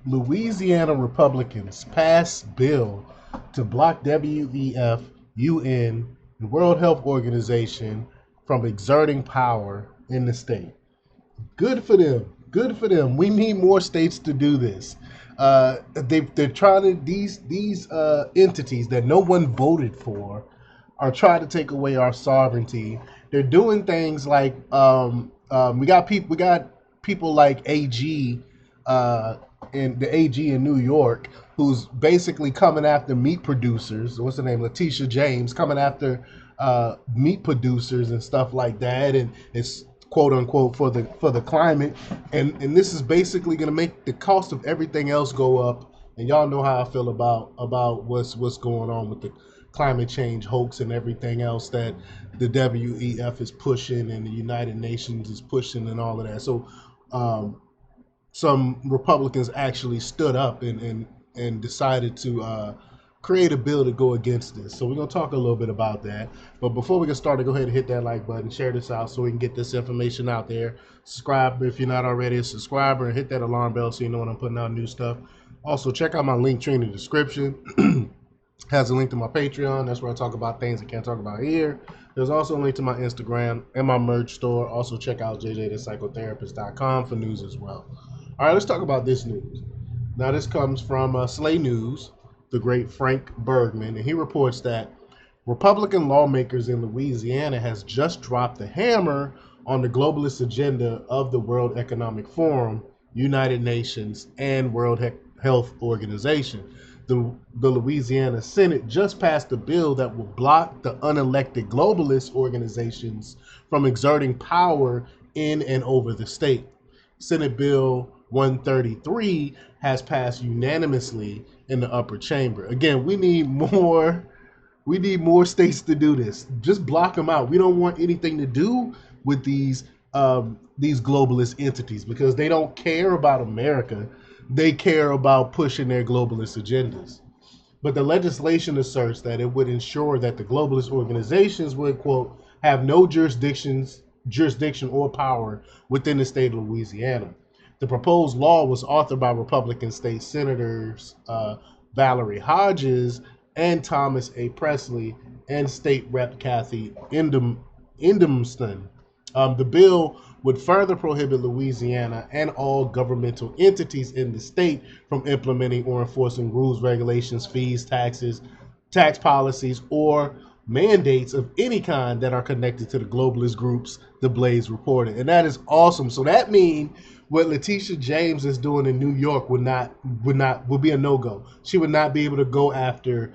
Louisiana Republicans pass bill to block WEF, UN, and World Health Organization from exerting power in the state. Good for them. Good for them. We need more states to do this. They're trying to these entities that no one voted for are trying to take away our sovereignty. They're doing things like we got people like AG in the AG in New York who's basically coming after meat producers. What's the name? Letitia James coming after meat producers and stuff like that, and it's quote unquote for the climate, and this is basically going to make the cost of everything else go up. And y'all know how I feel about what's going on with the climate change hoax and everything else that the WEF is pushing and the United Nations is pushing and all of that. So some Republicans actually stood up and decided to create a bill to go against this. So we're going to talk a little bit about that. But before we get started, go ahead and hit that like button, share this out so we can get this information out there. Subscribe if you're not already a subscriber, and hit that alarm bell so you know when I'm putting out new stuff. Also, check out my link tree in the description. Has a link to my Patreon. That's where I talk about things I can't talk about here. There's also a link to my Instagram and my merch store. Also, check out jjthepsychotherapist.com for news as well. All right, let's talk about this news. Now, this comes from Slay News, the great Frank Bergman, and he reports that Republican lawmakers in Louisiana has just dropped the hammer on the globalist agenda of the World Economic Forum, United Nations, and World Health Organization. The Louisiana Senate just passed a bill that will block the unelected globalist organizations from exerting power in and over the state. Senate Bill 133 has passed unanimously in the upper chamber. Again, we need more states to do this. Just block them out. We don't want anything to do with these globalist entities because they don't care about America. They care about pushing their globalist agendas. But the legislation asserts that it would ensure that the globalist organizations would, quote, have no jurisdiction or power within the state of Louisiana. The proposed law was authored by Republican state senators Valerie Hodges and Thomas A. Presley and State Rep. Kathy Endemston. The bill would further prohibit Louisiana and all governmental entities in the state from implementing or enforcing rules, regulations, fees, taxes, tax policies, or mandates of any kind that are connected to the globalist groups the Blaze reported. And that is awesome. So that means what Letitia James is doing in New York would be a no-go. She would not be able to go after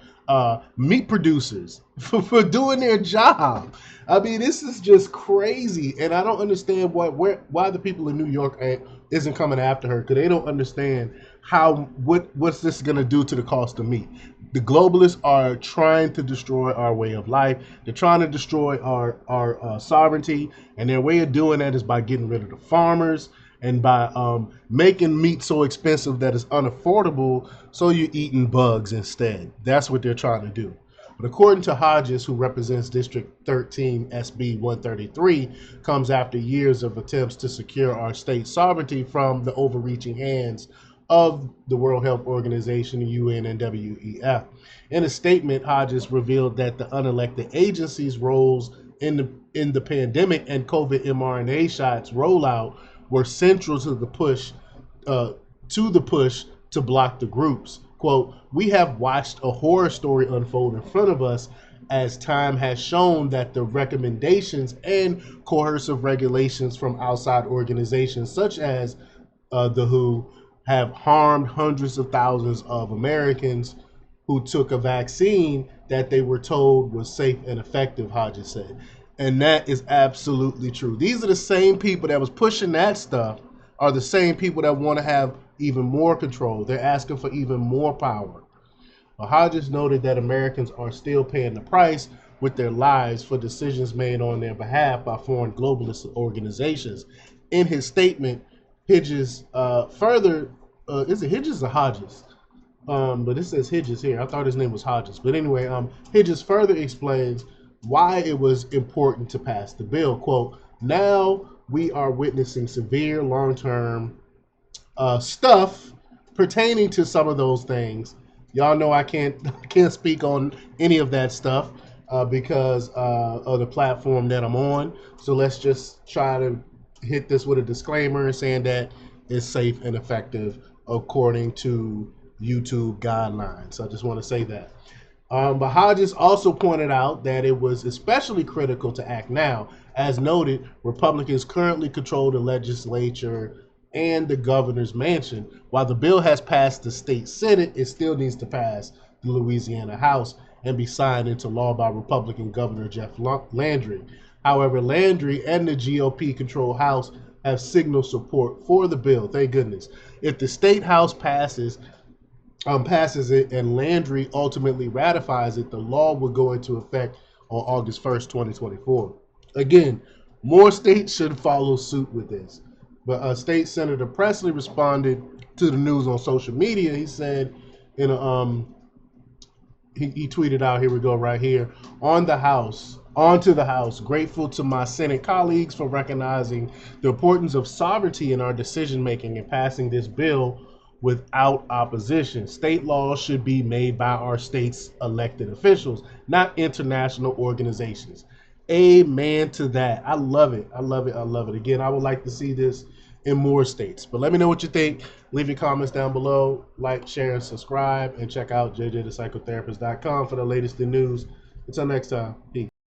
meat producers for doing their job. I mean, this is just crazy, and I don't understand why the people in New York isn't coming after her, because they don't understand what's this going to do to the cost of meat. The globalists are trying to destroy our way of life. They're trying to destroy our sovereignty, and their way of doing that is by getting rid of the farmers and by making meat so expensive that it's unaffordable, so you're eating bugs instead. That's what they're trying to do. But according to Hodges, who represents District 13 SB 133, comes after years of attempts to secure our state sovereignty from the overreaching hands of the World Health Organization, UN, and WEF. In a statement, Hodges revealed that the unelected agencies' roles in the pandemic and COVID mRNA shots rollout were central to the push to block the groups. Quote, we have watched a horror story unfold in front of us as time has shown that the recommendations and coercive regulations from outside organizations such as the WHO have harmed hundreds of thousands of Americans who took a vaccine that they were told was safe and effective, Hodges said. And that is absolutely true. These are the same people that was pushing that stuff are the same people that want to have even more control. They're asking for even more power. Hodges noted that Americans are still paying the price with their lives for decisions made on their behalf by foreign globalist organizations. In his statement, Hedges is it Hedges or Hodges? But it says Hedges here. I thought his name was Hodges. But anyway, Hedges further explains why it was important to pass the bill. Quote, now we are witnessing severe long-term stuff pertaining to some of those things, y'all know I can't can't speak on any of that stuff because of the platform that I'm on. So let's just try to hit this with a disclaimer and saying that it's safe and effective according to YouTube guidelines. So I just want to say that. But Hodges also pointed out that it was especially critical to act now. As noted, Republicans currently control the legislature and the governor's mansion. While the bill has passed the state Senate, it still needs to pass the Louisiana House and be signed into law by Republican Governor Jeff Landry. However, Landry and the GOP-controlled House have signaled support for the bill. Thank goodness. If the state House passes it and Landry ultimately ratifies it, the law will go into effect on August 1st, 2024. Again, more states should follow suit with this. But State Senator Presley responded to the news on social media. He said in a he tweeted out, here we go right here, onto the House, grateful to my Senate colleagues for recognizing the importance of sovereignty in our decision making and passing this bill without opposition. State laws should be made by our state's elected officials, not international organizations. Amen to that. I love it. I love it. I love it. Again, I would like to see this in more states. But let me know what you think. Leave your comments down below. Like, share, and subscribe. And check out jjthepsychotherapist.com for the latest in news. Until next time, peace.